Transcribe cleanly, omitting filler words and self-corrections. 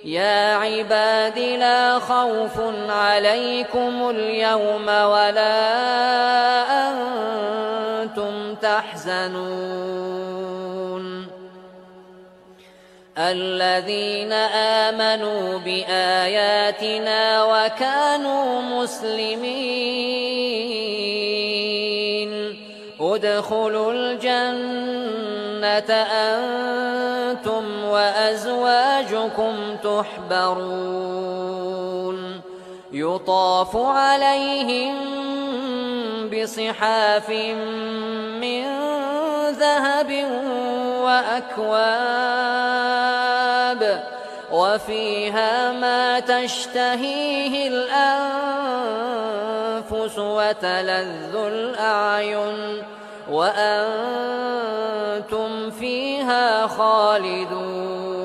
يا عباد لا خوف عليكم اليوم ولا أنتم تحزنون الذين آمنوا بآياتنا وكانوا مسلمين ادخلوا الجنة أنتم وأزواجكم تحبرون يطاف عليهم بصحاف من ذهب وأكواب وفيها ما تشتهيه الأنفس وتلذ الأعين وأنتم فيها خالدون